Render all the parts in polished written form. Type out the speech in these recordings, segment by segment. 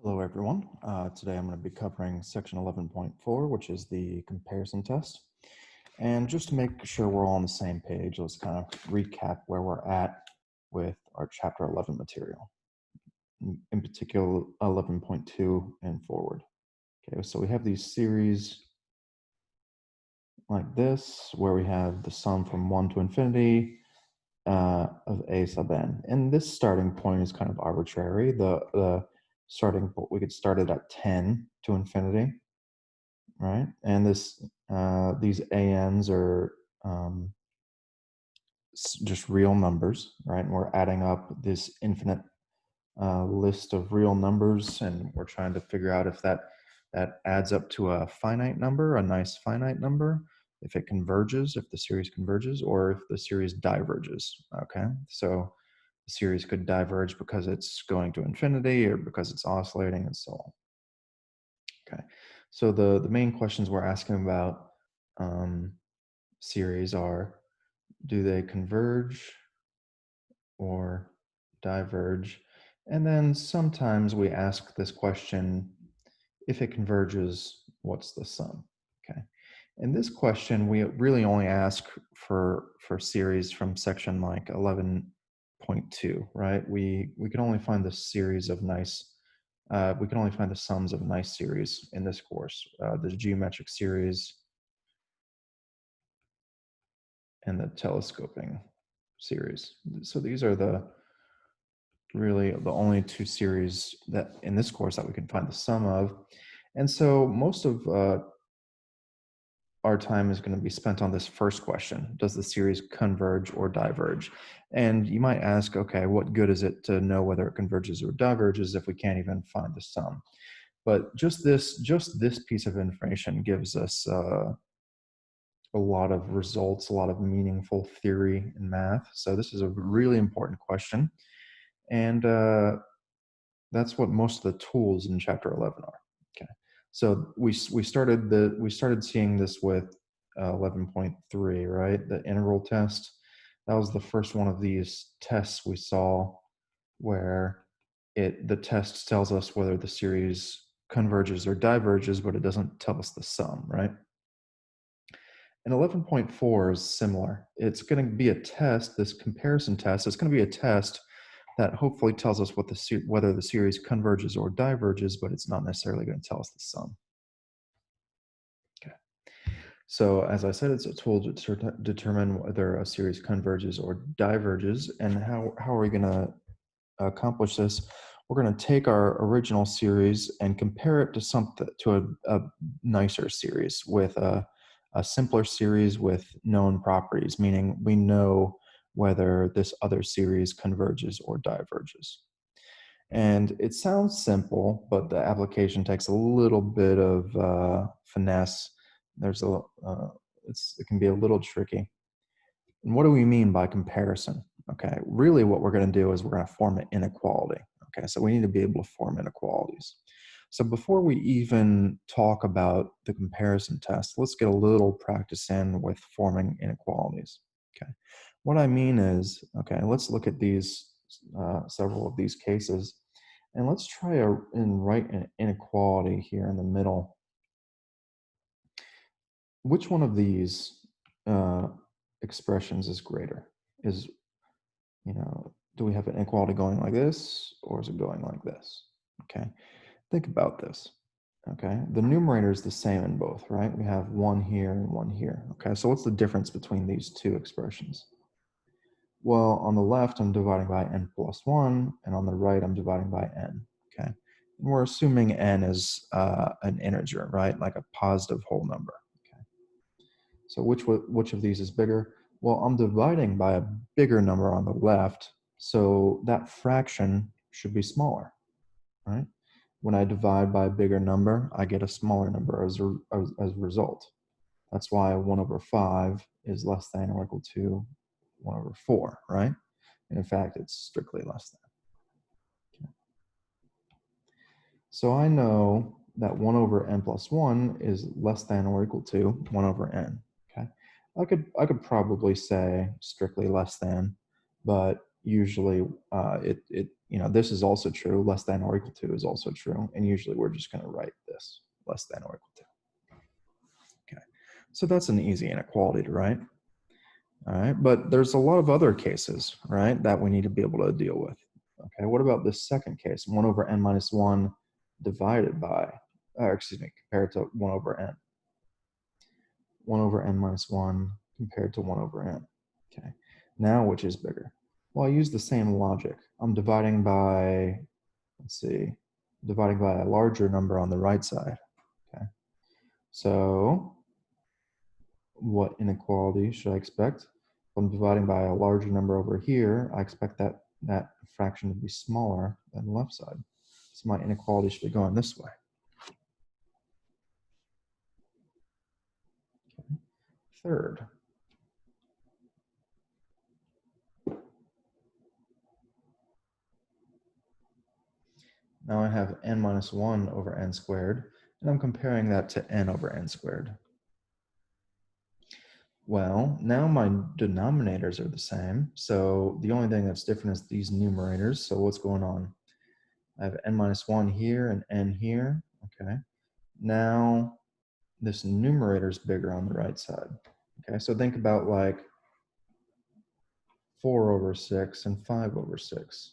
Hello, everyone. Today I'm going to be covering section 11.4, which is the comparison test. And just to make sure we're all on the same page, let's kind of recap where we're at with our chapter 11 material, in particular 11.2 and forward. Okay, so we have these series like this, where we have the sum from 1 to infinity of a sub n. And this starting point is kind of arbitrary. The starting point, we could start it at 10 to infinity, right? And these ANs are just real numbers, right? And we're adding up this infinite list of real numbers, and we're trying to figure out if that adds up to a finite number, a nice finite number, if it converges, if the series converges, or if the series diverges. Okay, so the series could diverge because it's going to infinity or because it's oscillating and so on. Okay, so the main questions we're asking about series are, do they converge or diverge? And then sometimes we ask this question, if it converges, what's the sum? Okay. In this question, we really only ask for series from section like 11.2, right? We can only find the series of nice, we can only find the sums of nice series in this course, the geometric series and the telescoping series. So these are really the only two series that in this course that we can find the sum of. And so most of our time is going to be spent on this first question: does the series converge or diverge? And you might ask, okay, what good is it to know whether it converges or diverges if we can't even find the sum? But just this piece of information gives us a lot of results, a lot of meaningful theory in math. So this is a really important question. And that's what most of the tools in chapter 11 are. Okay, so we started seeing this with 11.3, right? The integral test. That was the first one of these tests we saw where the test tells us whether the series converges or diverges, but it doesn't tell us the sum, right? And 11.4 is similar. It's going to be a test, this comparison test. It's going to be a test that hopefully tells us whether the series converges or diverges, but it's not necessarily going to tell us the sum. Okay. So as I said, it's a tool to determine whether a series converges or diverges. And how are we going to accomplish this? We're going to take our original series and compare it to a nicer series with a simpler series with known properties, meaning we know whether this other series converges or diverges. And it sounds simple, but the application takes a little bit of finesse. It can be a little tricky. And what do we mean by comparison? Okay, really what we're going to do is we're going to form an inequality. Okay, so we need to be able to form inequalities. So before we even talk about the comparison test, let's get a little practice in with forming inequalities. Okay, what I mean is, okay, let's look at these several of these cases, and let's try and write an inequality here in the middle. Which one of these expressions is greater? Do we have an inequality going like this, or is it going like this? Okay, think about this. Okay, the numerator is the same in both, right? We have one here and one here. Okay, so what's the difference between these two expressions? Well, on the left, I'm dividing by n plus 1, and on the right, I'm dividing by n. Okay, and we're assuming n is an integer, right? Like a positive whole number. Okay, so which of these is bigger? Well, I'm dividing by a bigger number on the left, so that fraction should be smaller, right? When I divide by a bigger number, I get a smaller number as a result. That's why 1 over 5 is less than or equal to 1 over 4, right? And in fact, it's strictly less than. Okay. So I know that 1 over n plus 1 is less than or equal to 1 over n. Okay, I could probably say strictly less than, but usually this is also true. Less than or equal to is also true. And usually we're just going to write this less than or equal to. Okay, so that's an easy inequality to write. All right, but there's a lot of other cases, right, that we need to be able to deal with. Okay, what about this second case, 1 over n minus 1 divided by, compared to 1 over n. 1 over n minus 1 compared to 1 over n. Okay, now which is bigger? Well, I use the same logic. I'm dividing by, dividing by a larger number on the right side. Okay, so what inequality should I expect? If I'm dividing by a larger number over here, I expect that fraction to be smaller than the left side. So my inequality should be going this way. Okay. Third, now I have n minus 1 over n squared, and I'm comparing that to n over n squared. Well, now my denominators are the same, so the only thing that's different is these numerators. So what's going on? I have n minus 1 here and n here. Okay. Now this numerator is bigger on the right side. Okay, so think about like 4 over 6 and 5 over 6.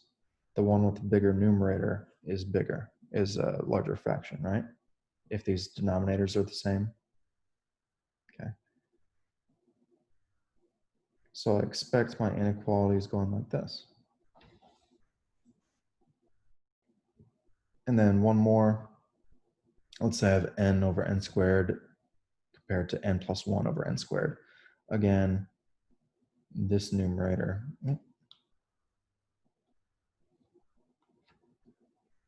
The one with the bigger numerator is a larger fraction, right? If these denominators are the same. Okay. So I expect my inequalities going like this. And then one more. Let's say I have n over n squared compared to n plus 1 over n squared. Again, this numerator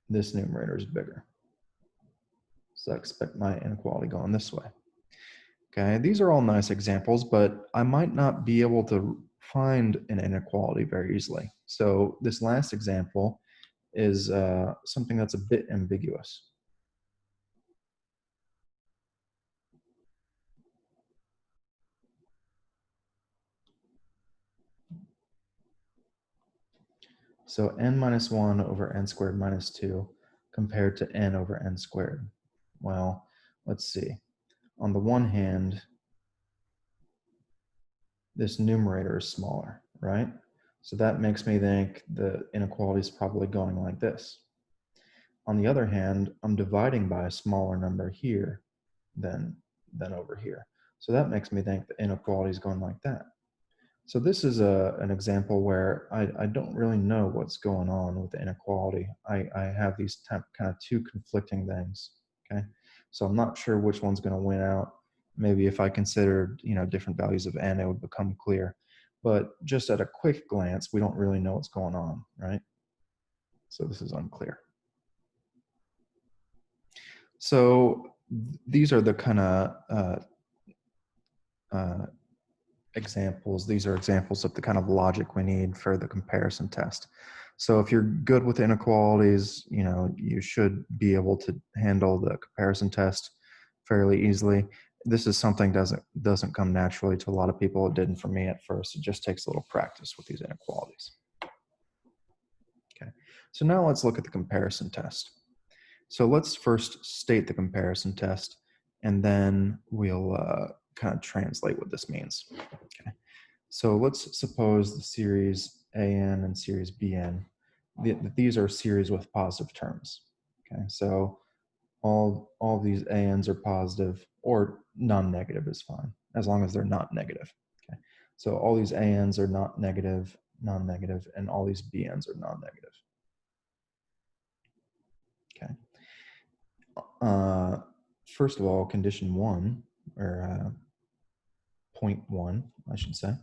is bigger. So I expect my inequality going this way. Okay, these are all nice examples, but I might not be able to find an inequality very easily. So this last example is something that's a bit ambiguous. So n minus 1 over n squared minus 2 compared to n over n squared. Well, let's see. On the one hand, this numerator is smaller, right? So that makes me think the inequality is probably going like this. On the other hand, I'm dividing by a smaller number here than over here. So that makes me think the inequality is going like that. So this is an example where I don't really know what's going on with the inequality. I have these kind of two conflicting things, okay? So I'm not sure which one's going to win out. Maybe if I considered, different values of n, it would become clear. But just at a quick glance, we don't really know what's going on, right? So this is unclear. So these are the kind of examples. These are examples of the kind of logic we need for the comparison test. So if you're good with inequalities, you should be able to handle the comparison test fairly easily. This is something doesn't come naturally to a lot of people. It didn't for me at first. It just takes a little practice with these inequalities. Okay, so now let's look at the comparison test. So let's first state the comparison test, and then we'll kind of translate what this means. Okay. So let's suppose the series AN and series BN, these are series with positive terms. Okay, so all these ANs are positive, or non-negative is fine, as long as they're not negative. Okay, so all these ANs are not negative, non-negative, and all these BNs are non-negative. Okay. First of all, condition 1, or point 1, I should say,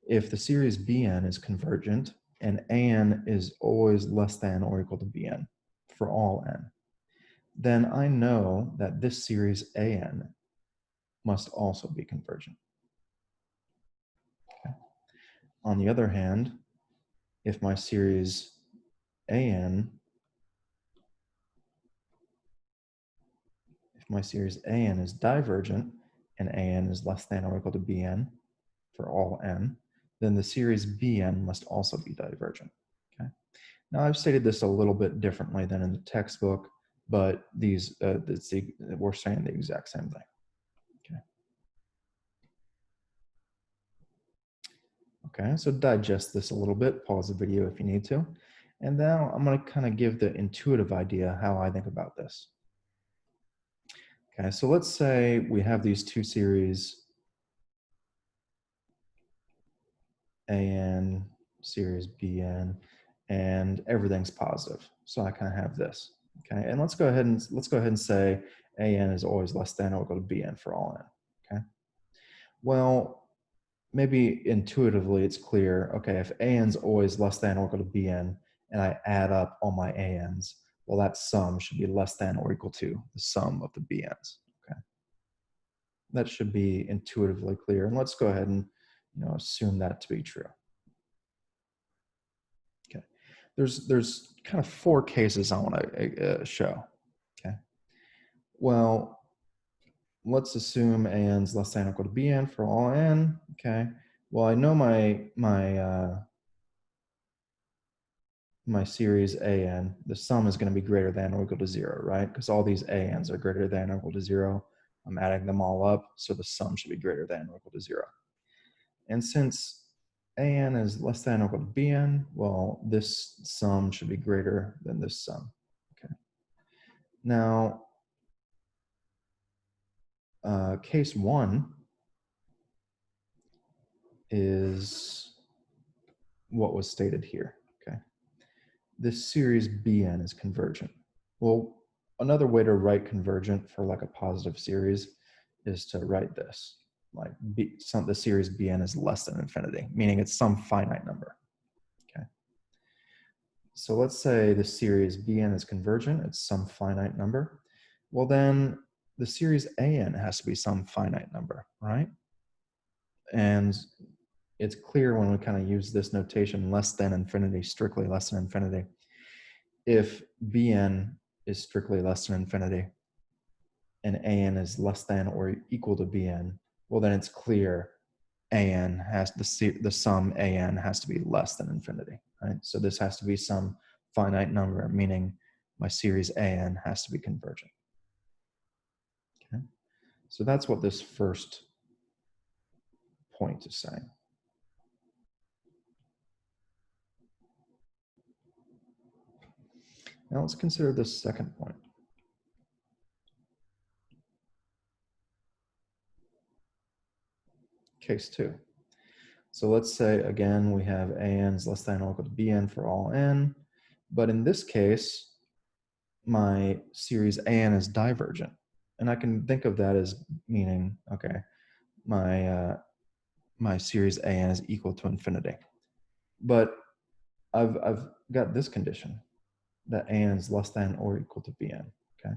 if the series Bn is convergent and An is always less than or equal to Bn for all n, then I know that this series An must also be convergent. Okay. On the other hand, if my series An is divergent and An is less than or equal to Bn for all n, then the series Bn must also be divergent. Okay. Now I've stated this a little bit differently than in the textbook, but we're saying the exact same thing. Okay. Okay, so digest this a little bit, pause the video if you need to. And now I'm going to kind of give the intuitive idea how I think about this. Okay, so let's say we have these two series, AN, series BN, and everything's positive. So I kind of have this. Okay, and let's go ahead and say AN is always less than or equal to BN for all n. Okay. Well, maybe intuitively it's clear, okay, if AN's always less than or equal to BN, and I add up all my ANs, well, that sum should be less than or equal to the sum of the BNs, okay? That should be intuitively clear, and let's go ahead and assume that to be true. Okay, there's kind of four cases I want to show, okay? Well, let's assume AN's less than or equal to BN for all n, okay? Well, I know my series AN, the sum is going to be greater than or equal to 0, right? Because all these ANs are greater than or equal to 0. I'm adding them all up, so the sum should be greater than or equal to 0. And since AN is less than or equal to BN, well, this sum should be greater than this sum. Okay. Now, case 1 is what was stated here. Okay. This series Bn is convergent. Well, another way to write convergent for like a positive series is to write this, like the series Bn is less than infinity, meaning it's some finite number. Okay. So let's say the series Bn is convergent, it's some finite number. Well, then the series An has to be some finite number, right? And it's clear when we kind of use this notation, less than infinity, strictly less than infinity. If Bn is strictly less than infinity and An is less than or equal to Bn, well, then it's clear An has the sum An has to be less than infinity, right? So this has to be some finite number, meaning my series An has to be convergent. Okay, so that's what this first point is saying. Now let's consider this second point. Case 2. So let's say, again, we have AN's less than or equal to BN for all n, but in this case, my series AN is divergent. And I can think of that as meaning, okay, my series AN is equal to infinity. But I've got this condition, that AN is less than or equal to BN, okay?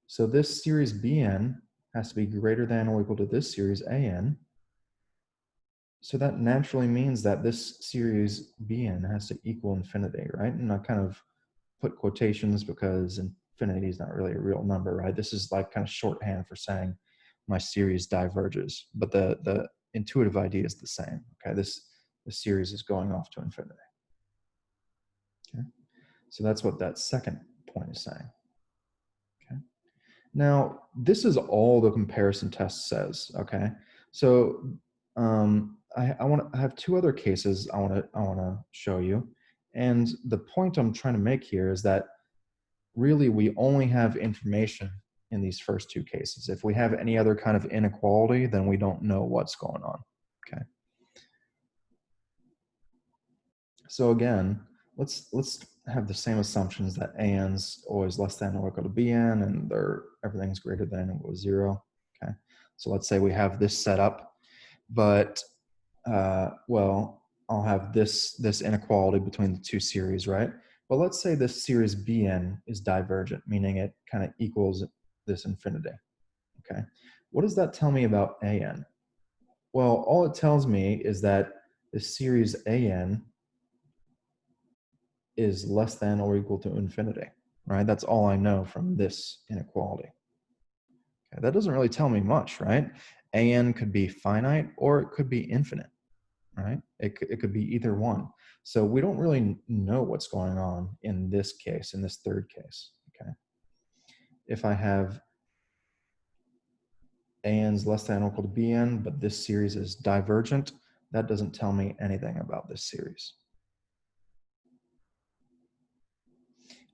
So this series BN has to be greater than or equal to this series AN. So that naturally means that this series Bn has to equal infinity, right? And I kind of put quotations because infinity is not really a real number, right? This is like kind of shorthand for saying my series diverges, but the intuitive idea is the same. Okay, the series is going off to infinity. Okay, so that's what that second point is saying. Okay, now this is all the comparison test says. Okay, so I have two other cases I want to show you, and the point I'm trying to make here is that really we only have information in these first two cases. If we have any other kind of inequality, then we don't know what's going on. Okay. So again, let's have the same assumptions that AN's always less than or equal to BN, and everything's greater than or equal to 0. Okay. So let's say we have this set up, but well, I'll have this inequality between the two series, right? But let's say this series Bn is divergent, meaning it kind of equals this infinity, okay? What does that tell me about An? Well, all it tells me is that the series An is less than or equal to infinity, right? That's all I know from this inequality. Okay, that doesn't really tell me much, right? An could be finite or it could be infinite. right? It could be either one. So we don't really know what's going on in this case, in this third case, okay? If I have an's less than or equal to bn, but this series is divergent, that doesn't tell me anything about this series.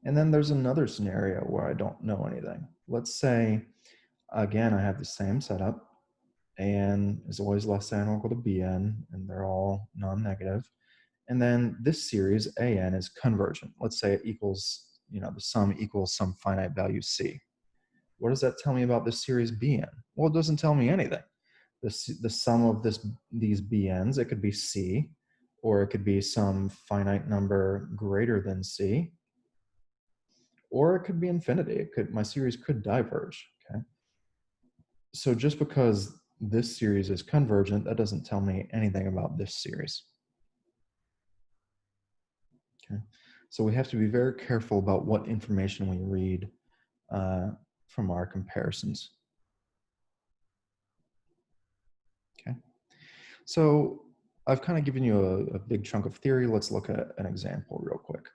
And then there's another scenario where I don't know anything. Let's say, again, I have the same setup. An is always less than or equal to bn, and they're all non-negative. And then this series, an, is convergent. Let's say it equals, the sum equals some finite value c. What does that tell me about this series bn? Well, it doesn't tell me anything. The sum of these bn's, it could be c, or it could be some finite number greater than c, or it could be infinity. My series could diverge, okay? So just because this series is convergent, that doesn't tell me anything about this series. Okay, so we have to be very careful about what information we read from our comparisons. Okay, so I've kind of given you a big chunk of theory. Let's look at an example real quick.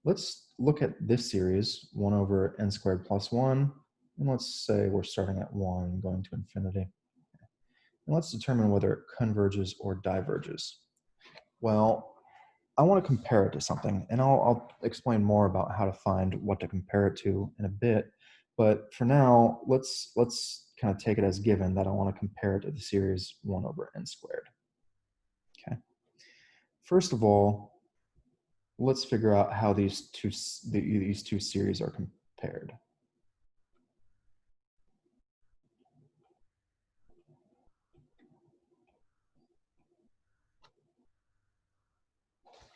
Let's look at this series, 1 over n squared plus 1, and let's say we're starting at 1 going to infinity. And let's determine whether it converges or diverges. Well, I want to compare it to something, and I'll explain more about how to find what to compare it to in a bit. But for now, let's kind of take it as given that I want to compare it to the series 1 over n squared. Okay. First of all, let's figure out how these two series are compared.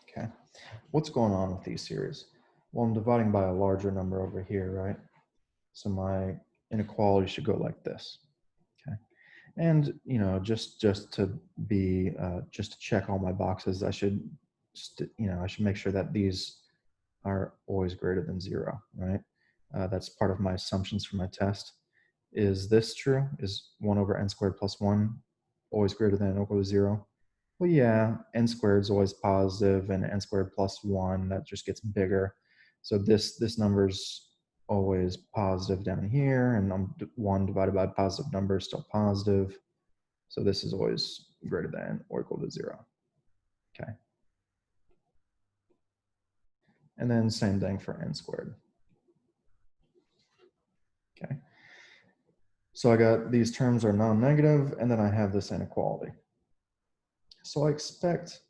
Okay. What's going on with these series? Well, I'm dividing by a larger number over here, right? So my inequality should go like this. Okay. And just to be just to check all my boxes, I should I should make sure that these are always greater than 0, right? That's part of my assumptions for my test. Is this true? Is 1 over n squared plus 1 always greater than or equal to 0? Well, yeah, n squared is always positive, and n squared plus 1, that just gets bigger. So this number's always positive down here, and 1 divided by a positive number is still positive. So this is always greater than or equal to 0. Okay. And then same thing for n squared. Okay. So I got these terms are non-negative, and then I have this inequality. So I expect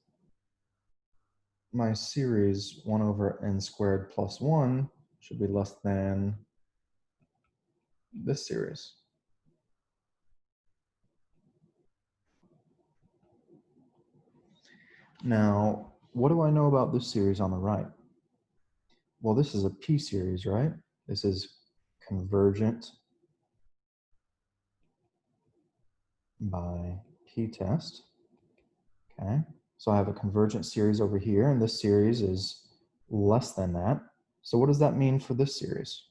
my series 1 over n squared plus 1 should be less than this series. Now, what do I know about this series on the right? Well, this is a p series, right? This is convergent by p-test. Okay, so I have a convergent series over here, and this series is less than that. So what does that mean for this series?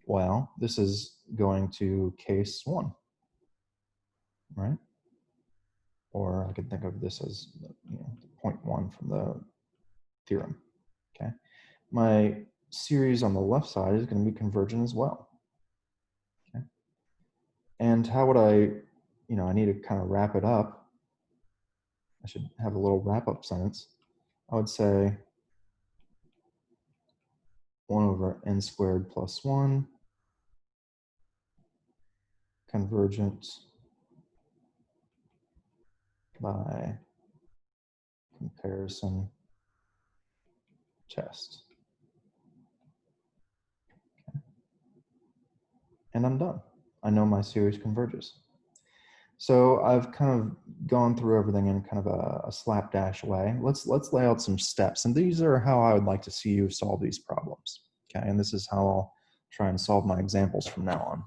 Well, this is going to case 1, right? Or I could think of this as point 1 from the theorem. Okay, my series on the left side is going to be convergent as well. Okay, and how would I need to kind of wrap it up. I should have a little wrap-up sentence. I would say 1 over n squared plus 1 convergent by comparison test. Okay. And I'm done. I know my series converges. So I've kind of gone through everything in kind of a slapdash way. Let's lay out some steps. And these are how I would like to see you solve these problems. Okay, and this is how I'll try and solve my examples from now on.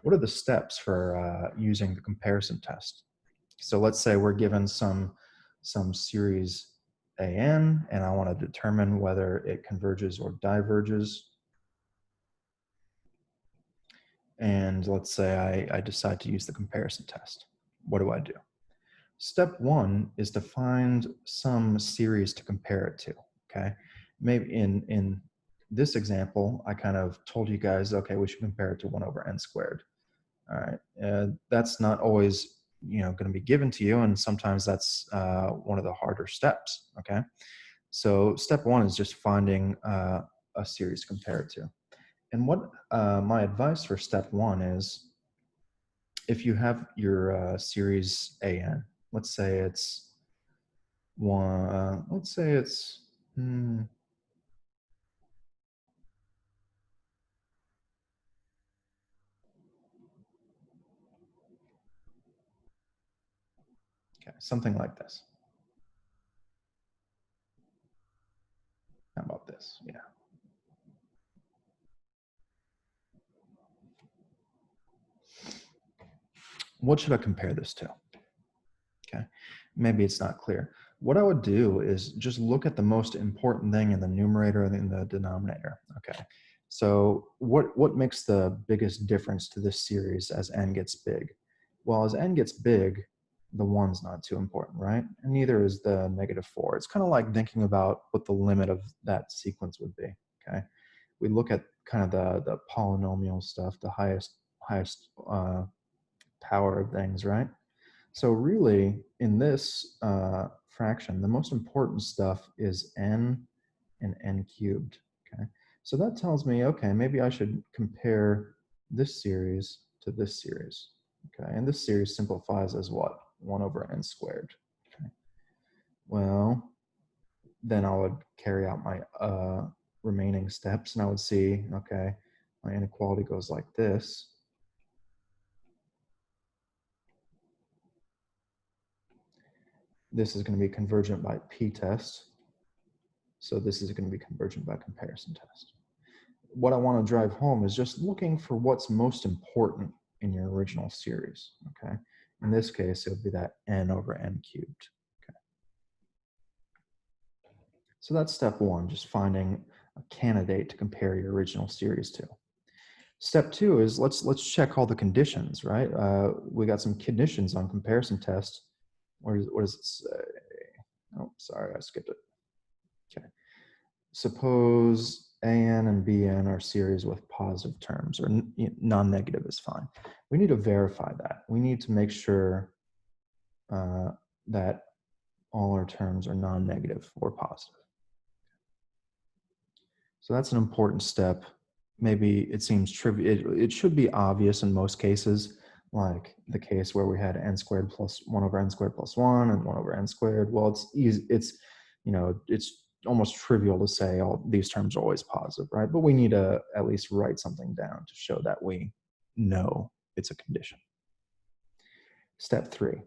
What are the steps for using the comparison test? So let's say we're given some series an, and I want to determine whether it converges or diverges. And let's say I decide to use the comparison test. What do I do? Step one is to find some series to compare it to, okay? Maybe in this example, I kind of told you guys, okay, we should compare it to 1 over n squared. All right, that's not always going to be given to you, and sometimes that's one of the harder steps. Okay, so step one is just finding a series to compare it to. And what my advice for step one is, if you have your series an, let's say it's one, let's say it's okay, something like this. How about this? Yeah. What should I compare this to? Okay, maybe it's not clear. What I would do is just look at the most important thing in the numerator and in the denominator. Okay, so what makes the biggest difference to this series as n gets big? Well, as n gets big, the 1's not too important, right? And neither is the -4. It's kind of like thinking about what the limit of that sequence would be. Okay, we look at kind of the polynomial stuff, the highest power of things, right? So really, in this fraction, the most important stuff is n and n cubed, okay? So that tells me, okay, maybe I should compare this series to this series, okay? And this series simplifies as what? 1 over n squared, okay? Well, then I would carry out my remaining steps, and I would see, okay, my inequality goes like this. This is going to be convergent by p-test. So this is going to be convergent by comparison test. What I want to drive home is just looking for what's most important in your original series, okay? In this case, it would be that n over n cubed, okay? So that's step one, just finding a candidate to compare your original series to. Step two is let's check all the conditions, right? We got some conditions on comparison test. What does it say? Oh, sorry, I skipped it. Okay. Suppose an and bn are series with positive terms, or non-negative is fine. We need to verify that. We need to make sure that all our terms are non-negative or positive. So that's an important step. Maybe it seems trivial. It should be obvious in most cases, like the case where we had n squared plus 1 over n squared plus 1 and 1 over n squared. Well, it's easy. It's almost trivial to say all these terms are always positive, right? But we need to at least write something down to show that we know it's a condition. Step three,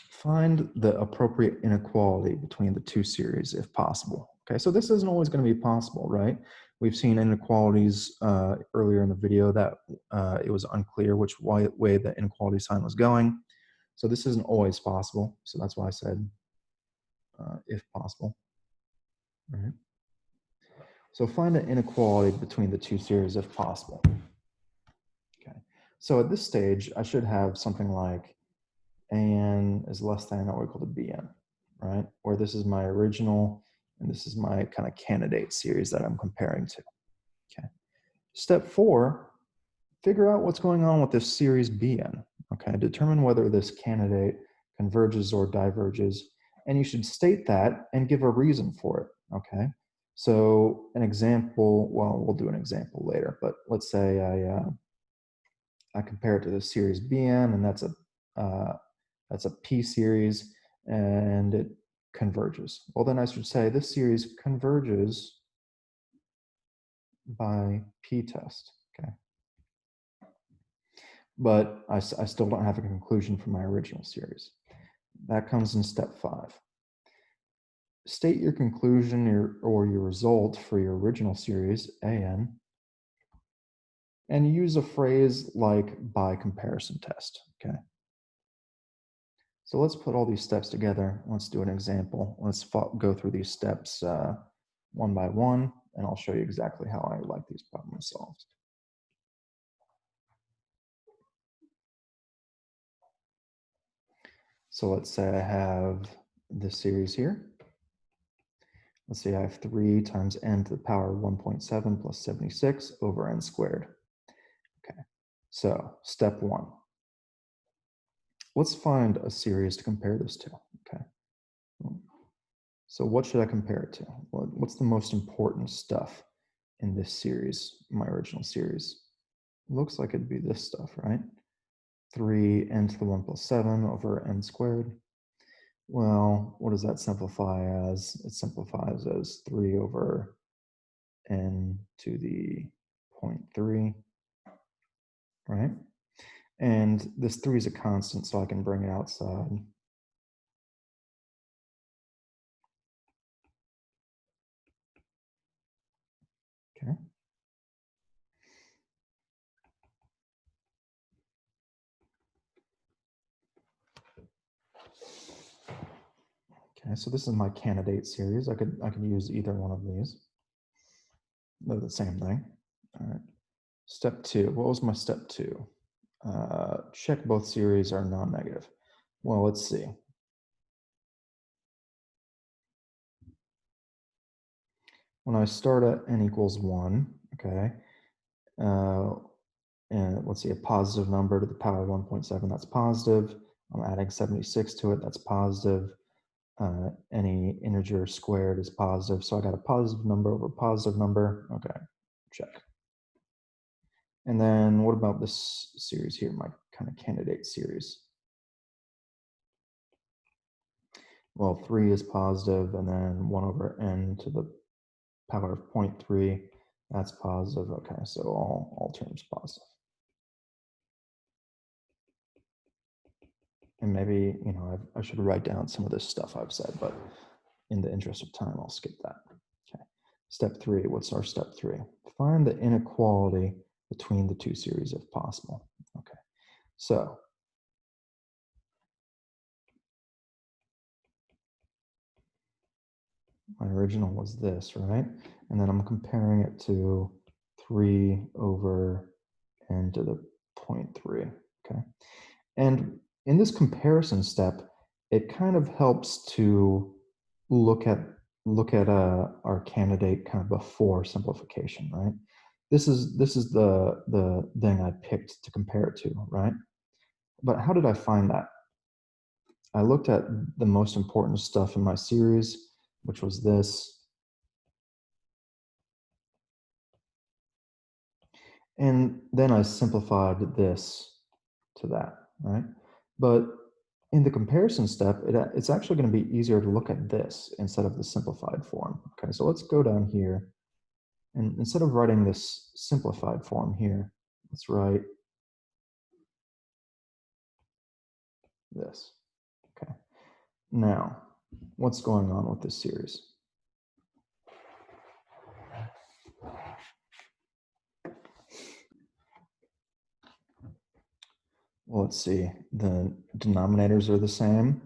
find the appropriate inequality between the two series if possible. Okay, so this isn't always going to be possible, right? We've seen inequalities earlier in the video that it was unclear which way the inequality sign was going. So this isn't always possible. So that's why I said if possible. All right. So find the inequality between the two series if possible. Okay. So at this stage, I should have something like an is less than or equal to bn, right? Where this is my original and this is my kind of candidate series that I'm comparing to. Okay. Step four, figure out what's going on with this series bn. Okay. Determine whether this candidate converges or diverges, and you should state that and give a reason for it. Okay. So an example, well, we'll do an example later, but let's say I compare it to the series bn, and that's a p series, and it converges. Well, then I should say this series converges by p-test. Okay, but I still don't have a conclusion for my original series. That comes in step 5. State your conclusion or your result for your original series, an, and use a phrase like by comparison test, okay? So let's put all these steps together. Let's do an example. Let's go through these steps one by one, and I'll show you exactly how I like these problems solved. So let's say I have this series here. Let's see, I have 3 times n to the power 1.7 plus 76 over n squared. Okay, so step 1. Let's find a series to compare this to. Okay, so what should I compare it to? What's the most important stuff in this series, my original series? Looks like it'd be this stuff, right? 3n to the 1 plus 7 over n squared. Well, what does that simplify as? It simplifies as 3 over n to the 0.3, right? And this 3 is a constant, so I can bring it outside. Okay. Okay, so this is my candidate series. I could use either one of these. They're the same thing. All right. Step 2. What was my step 2? Check both series are non-negative. Well, let's see. When I start at n equals 1, okay, and let's see, a positive number to the power 1.7, that's positive. I'm adding 76 to it, that's positive. Any integer squared is positive. So I got a positive number over a positive number. Okay, check. And then what about this series here, my kind of candidate series? Well, 3 is positive, and then 1 over n to the power of 0.3, that's positive. Okay, so all terms positive. And maybe, I should write down some of this stuff I've said, but in the interest of time, I'll skip that. Okay. Step 3, what's our step 3? Find the inequality between the two series if possible. Okay, so my original was this, right? And then I'm comparing it to 3 over n to the 0.3, okay? And in this comparison step, it kind of helps to look at our candidate kind of before simplification, right? This is the thing I picked to compare it to, right? But how did I find that? I looked at the most important stuff in my series, which was this. And then I simplified this to that, right? But in the comparison step, it's actually going to be easier to look at this instead of the simplified form. Okay, so let's go down here. And instead of writing this simplified form here, let's write this. Okay, now what's going on with this series? Well, let's see, the denominators are the same.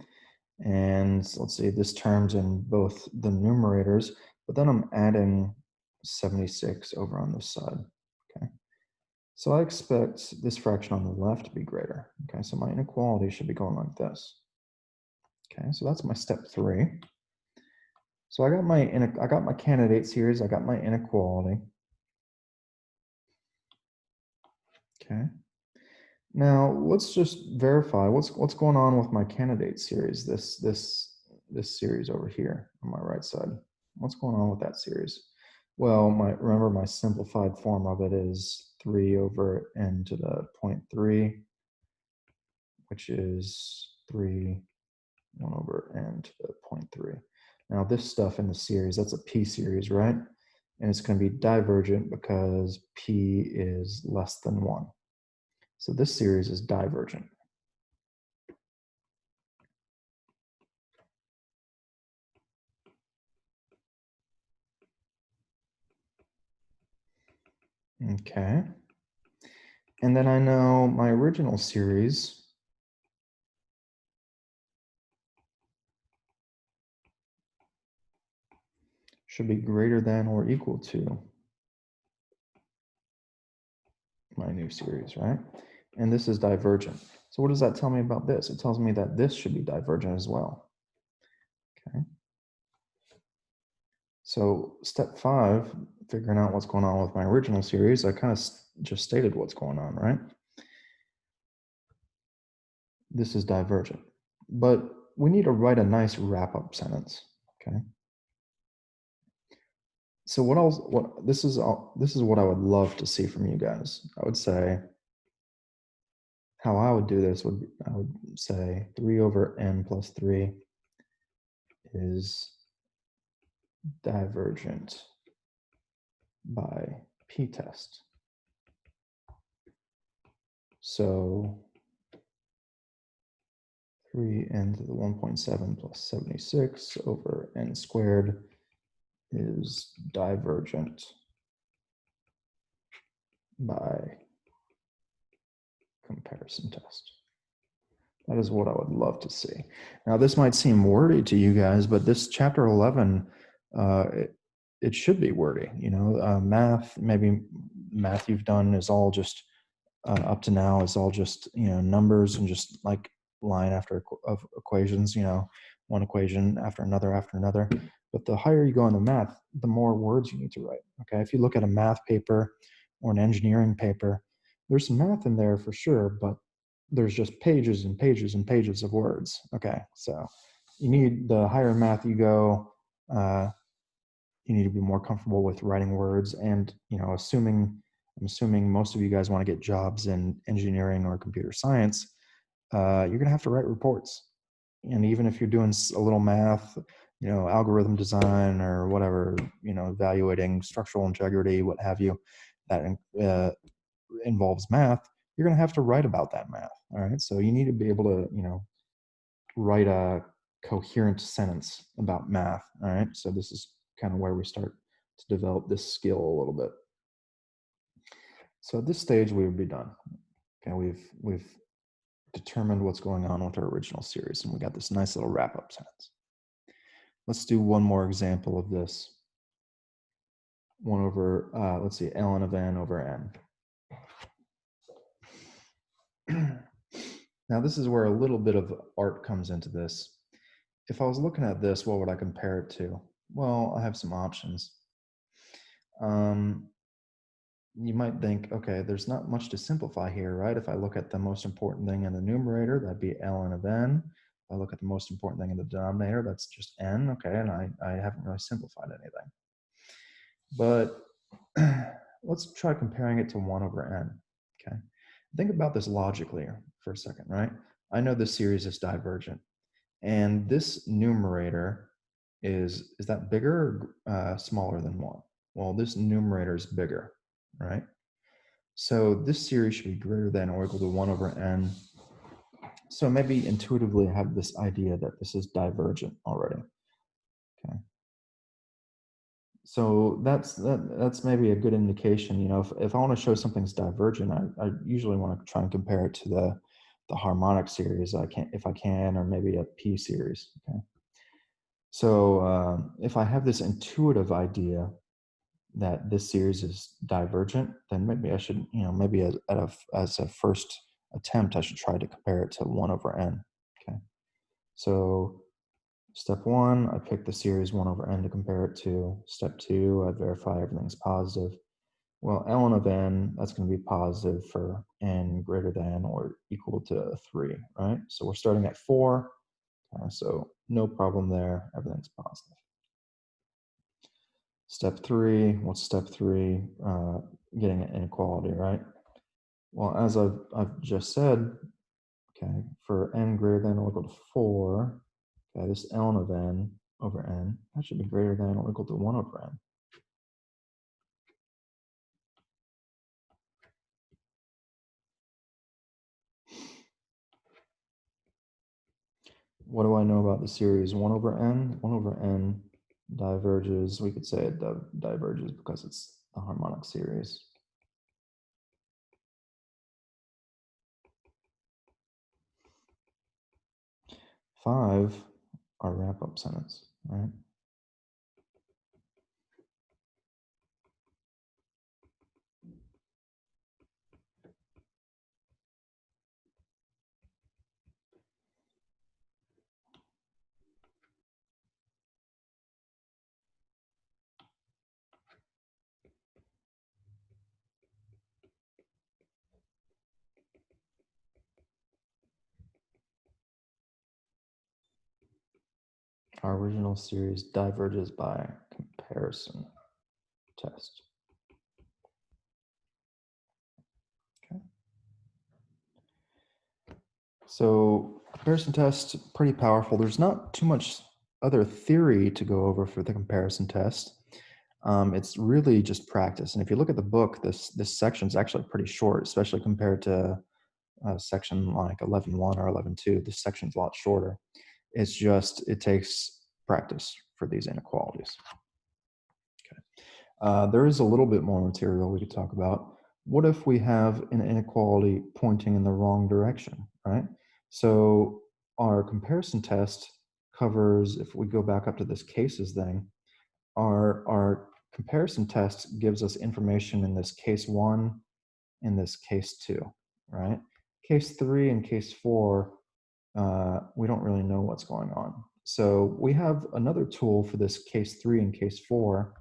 And let's see, this term's in both the numerators, but then I'm adding 76 over on this side, okay? So I expect this fraction on the left to be greater, okay? So my inequality should be going like this. Okay, so that's my step 3. So I got my candidate series, I got my inequality. Okay. Now let's just verify what's going on with my candidate series, this series over here on my right side. What's going on with that series? Well, remember my simplified form of it is 3 over n to the 0.3, which is 3, 1 over n to the 0.3. Now this stuff in the series, that's a p series, right? And it's going to be divergent because p is less than 1. So this series is divergent. Okay. And then I know my original series should be greater than or equal to my new series, right? and this is divergent. So what does that tell me about this? It tells me that this should be divergent as well. Okay. So step 5, figuring out what's going on with my original series, I kind of just stated what's going on, right? This is divergent. But we need to write a nice wrap-up sentence, okay? So what else, this is what I would love to see from you guys. I would say, how I would do this would, I would say 3 over n plus 3 is divergent by p-test. So 3n to the 1.7 plus 76 over n squared is divergent by comparison test. That is what I would love to see. Now, this might seem wordy to you guys, but this chapter 11, it should be wordy. You know, maybe math you've done is all just up to now is all just, you know, numbers and just like line after of equations, you know, one equation after another after another. But the higher you go in the math, the more words you need to write. Okay, if you look at a math paper or an engineering paper, there's some math in there for sure, but there's just pages and pages and pages of words. Okay, so you need, the higher math you go, you need to be more comfortable with writing words. And, you know, I'm assuming most of you guys want to get jobs in engineering or computer science, you're going to have to write reports. And even if you're doing a little math, you know, algorithm design or whatever, you know, evaluating structural integrity, what have you, that involves math, you're going to have to write about that math. All right. So you need to be able to, you know, write a coherent sentence about math. All right. So this is kind of where we start to develop this skill a little bit. So at this stage, we would be done. Okay. We've determined what's going on with our original series, and we got this nice little wrap-up sentence. Let's do one more example of this. 1 over, let's see, ln of n over n. Now, this is where a little bit of art comes into this. If I was looking at this, what would I compare it to? Well, I have some options. You might think, okay, there's not much to simplify here, right? If I look at the most important thing in the numerator, that'd be ln of n. If I look at the most important thing in the denominator, that's just n, okay, and I haven't really simplified anything. But let's try comparing it to 1 over n, okay? Think about this logically for a second, right? I know this series is divergent, and this numerator is that bigger or smaller than 1? Well, this numerator is bigger, right? So this series should be greater than or equal to 1 over n. So maybe intuitively I have this idea that this is divergent already. Okay. So that's maybe a good indication. You know, if I want to show something's divergent, I usually want to try and compare it to the harmonic series. If I can, or maybe a p series. Okay. So if I have this intuitive idea that this series is divergent, then maybe I should, you know, maybe as a first attempt, I should try to compare it to 1 over n. Okay. So step 1, I pick the series 1 over n to compare it to. Step 2, I verify everything's positive. Well, ln of n, that's going to be positive for n greater than or equal to 3, right? So we're starting at 4. So no problem there. Everything's positive. Step 3, what's step 3? Getting an inequality, right? Well, as I've just said, okay, for n greater than or equal to 4, okay, this ln of n over n, that should be greater than or equal to 1 over n. What do I know about the series 1 over n? 1 over n diverges. We could say it diverges because it's a harmonic series. Five, our wrap-up sentence, right? Our original series diverges by comparison test. Okay. So comparison test, pretty powerful. There's not too much other theory to go over for the comparison test. It's really just practice. And if you look at the book, this section is actually pretty short, especially compared to section like 11.1 or 11.2. This section's a lot shorter. It's just, it takes practice for these inequalities. There is a little bit more material we could talk about. What if we have an inequality pointing in the wrong direction, right? So our comparison test covers, if we go back up to this cases thing, our comparison test gives us information in this case 1 and this case 2, right? Case 3 and case 4, we don't really know what's going on. So we have another tool for this case 3 and case 4,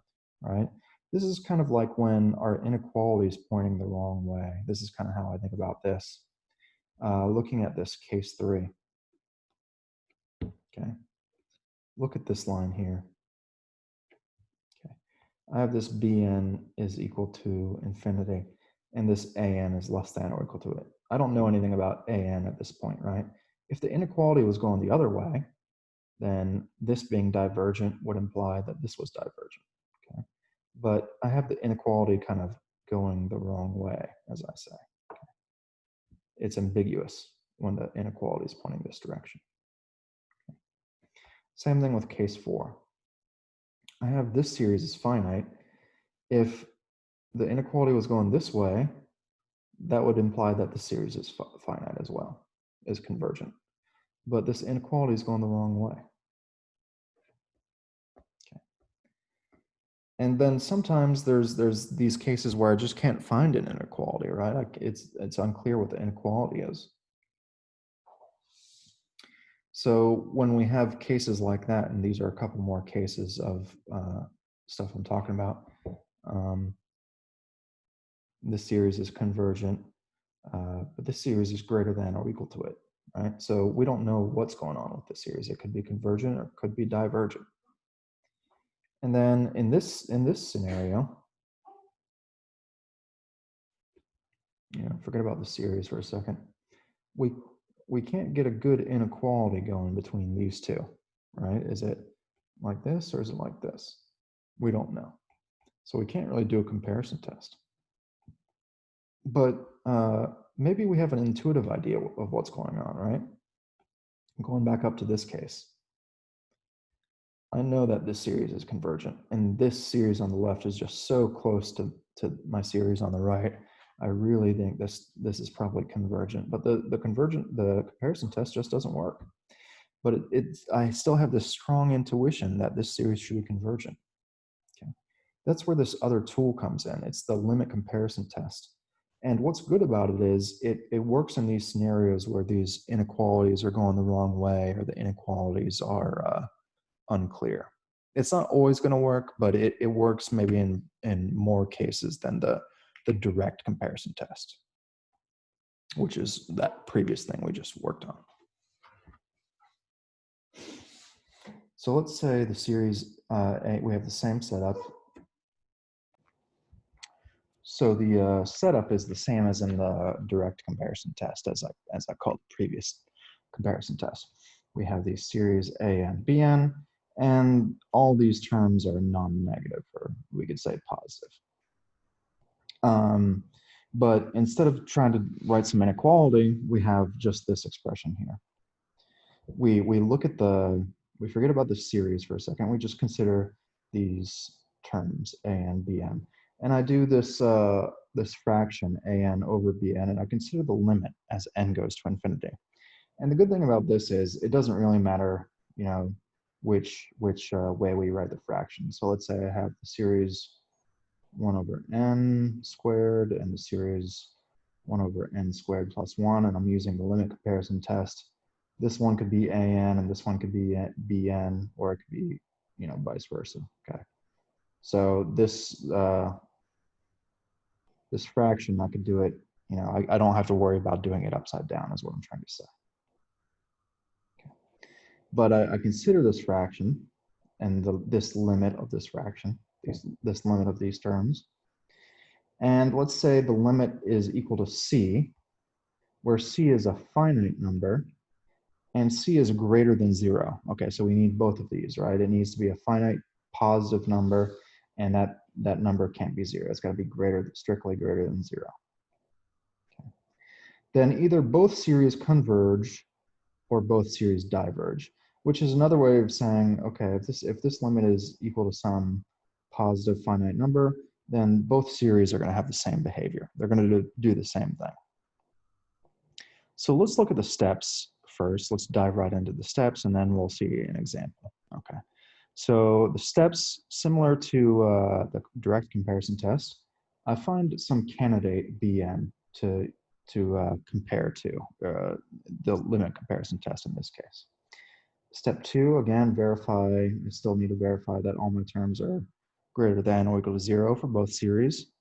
right? This is kind of like when our inequality is pointing the wrong way. This is kind of how I think about this. Looking at this case 3, okay? Look at this line here. Okay, I have this bn is equal to infinity, and this an is less than or equal to it. I don't know anything about an at this point, right? If the inequality was going the other way, then this being divergent would imply that this was divergent, okay? But I have the inequality kind of going the wrong way, as I say. Okay? It's ambiguous when the inequality is pointing this direction. Okay? Same thing with case 4. I have this series is finite. If the inequality was going this way, that would imply that the series is finite as well, is convergent. But this inequality is going the wrong way. Okay. And then sometimes there's these cases where I just can't find an inequality, right? Like it's unclear what the inequality is. So when we have cases like that, and these are a couple more cases of stuff I'm talking about, this series is convergent, but this series is greater than or equal to it, right? So we don't know what's going on with this series. It could be convergent or it could be divergent. And then in this scenario, forget about the series for a second. We can't get a good inequality going between these two, right? Is it like this or is it like this? We don't know. So we can't really do a comparison test. But maybe we have an intuitive idea of what's going on, right? Going back up to this case, I know that this series is convergent, and this series on the left is just so close to my series on the right. I really think this is probably convergent, but the comparison test just doesn't work. But I still have this strong intuition that this series should be convergent. Okay, that's where this other tool comes in. It's the limit comparison test. And what's good about it is it works in these scenarios where these inequalities are going the wrong way or the inequalities are unclear. It's not always going to work, but it works maybe in more cases than the direct comparison test, which is that previous thing we just worked on. So let's say the series we have the same setup. So the setup is the same as in the direct comparison test, as I called the previous comparison test. We have these series A and Bn, and all these terms are non-negative, or we could say positive. But instead of trying to write some inequality, we have just this expression here. We look at we forget about the series for a second. We just consider these terms a and bn, and I do this this fraction an over bn, and I consider the limit as n goes to infinity. And the good thing about this is it doesn't really matter, which way we write the fraction. So let's say I have the series 1 over n squared and the series 1 over n squared plus 1, and I'm using the limit comparison test. This one could be an and this one could be bn, or it could be, vice versa. Okay. So this this fraction, I could do it, I don't have to worry about doing it upside down, is what I'm trying to say. Okay. But I consider this fraction and this limit of this fraction, this limit of these terms. And let's say the limit is equal to c, where c is a finite number and c is greater than 0. Okay, so we need both of these, right? It needs to be a finite positive number, and that number can't be 0. It's got to be strictly greater than 0. Okay. Then either both series converge or both series diverge, which is another way of saying, okay, if this limit is equal to some positive finite number, then both series are going to have the same behavior. They're going to do the same thing. So let's look at the steps first. Let's dive right into the steps, and then we'll see an example. Okay. So the steps, similar to the direct comparison test, I find some candidate Bn to compare to the limit comparison test in this case. Step 2, again, verify. I still need to verify that all my terms are greater than or equal to 0 for both series.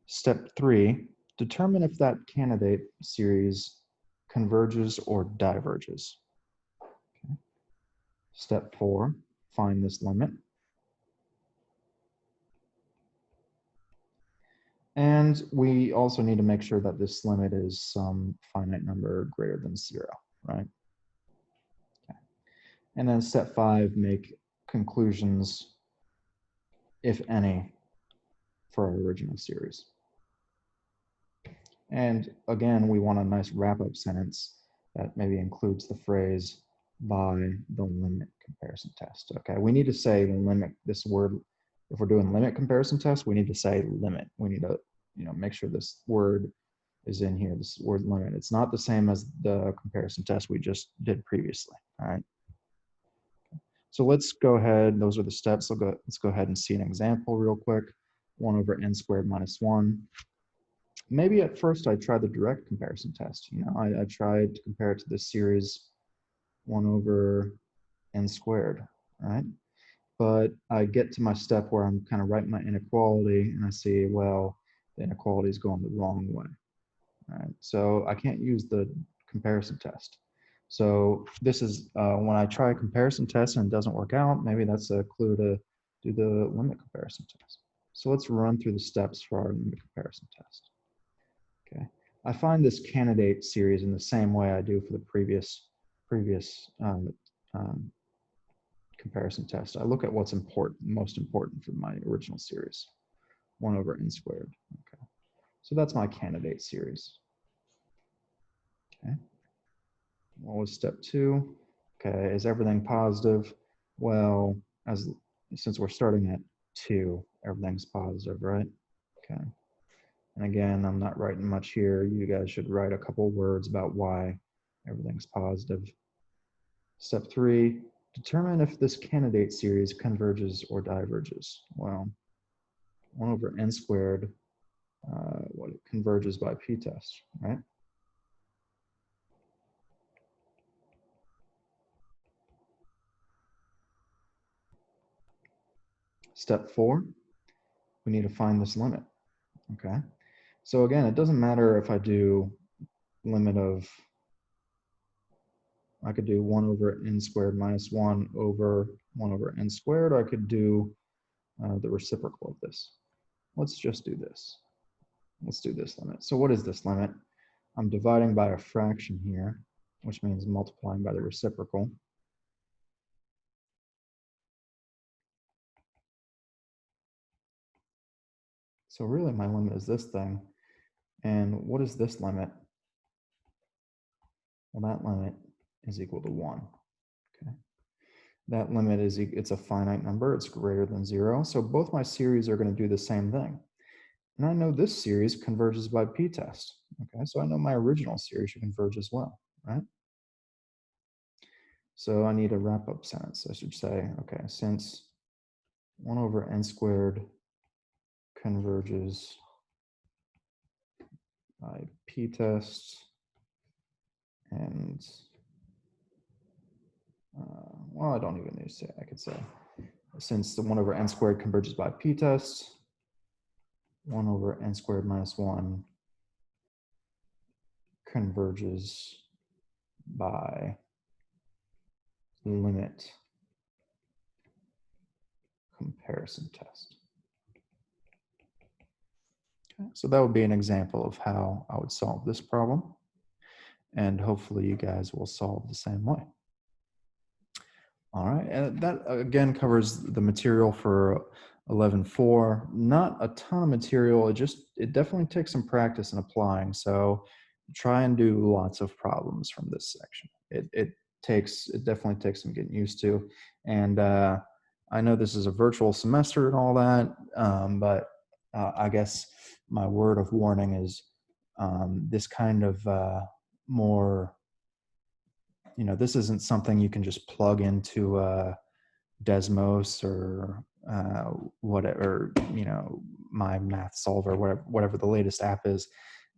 Step 3, determine if that candidate series converges or diverges. Okay. Step 4, find this limit. And we also need to make sure that this limit is some finite number greater than 0, right? Okay. And then step 5, make conclusions, if any, for our original series. And again, we want a nice wrap-up sentence that maybe includes the phrase by the limit comparison test. Okay, we need to say limit, this word. If we're doing limit comparison test, we need to say limit. We need to, make sure this word is in here, this word limit. It's not the same as the comparison test we just did previously. All right. So let's go ahead. Those are the steps. Let's go ahead and see an example real quick. 1 over n squared minus 1. Maybe at first I tried the direct comparison test. I tried to compare it to this series 1 over n squared, right? But I get to my step where I'm kind of writing my inequality and I see, well, the inequality is going the wrong way, right? So I can't use the comparison test. So this is when I try a comparison test and it doesn't work out, maybe that's a clue to do the limit comparison test. So let's run through the steps for our limit comparison test. Okay, I find this candidate series in the same way I do for the previous comparison test. I look at what's most important for my original series, 1 over n squared. Okay, so that's my candidate series. Okay, what was step 2? Okay, is everything positive? Well, since we're starting at 2, everything's positive, right? Okay. And again, I'm not writing much here. You guys should write a couple words about why everything's positive. Step 3, determine if this candidate series converges or diverges. Well, 1 over n squared, what it converges by p-test, right? Step 4, we need to find this limit, okay? So again, it doesn't matter if I do limit of, I could do 1 over n squared minus 1 over n squared, or I could do the reciprocal of this. Let's just do this. Let's do this limit. So what is this limit? I'm dividing by a fraction here, which means multiplying by the reciprocal. So really my limit is this thing. And what is this limit? Well, that limit is equal to 1. Okay. That limit is, it's a finite number. It's greater than 0. So both my series are going to do the same thing. And I know this series converges by p-test. Okay, so I know my original series should converge as well, right? So I need a wrap-up sentence. I should say, okay, since 1 over n squared converges by p-test, and well, I don't even need to say, I could say, since the 1 over n squared converges by p-test, 1 over n squared minus 1 converges by limit comparison test. Okay, so that would be an example of how I would solve this problem. And hopefully you guys will solve the same way. All right, and that again covers the material for 11.4. Not a ton of material, it definitely takes some practice in applying. So try and do lots of problems from this section. It definitely takes some getting used to. And I know this is a virtual semester and all that, but I guess my word of warning is this kind of more, this isn't something you can just plug into Desmos or whatever, my math solver, whatever the latest app is.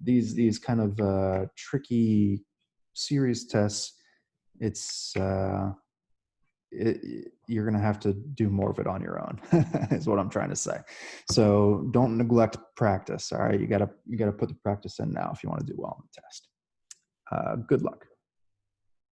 These kind of tricky series tests, you're going to have to do more of it on your own is what I'm trying to say. So don't neglect practice. All right. You got to put the practice in now if you want to do well on the test. Good luck.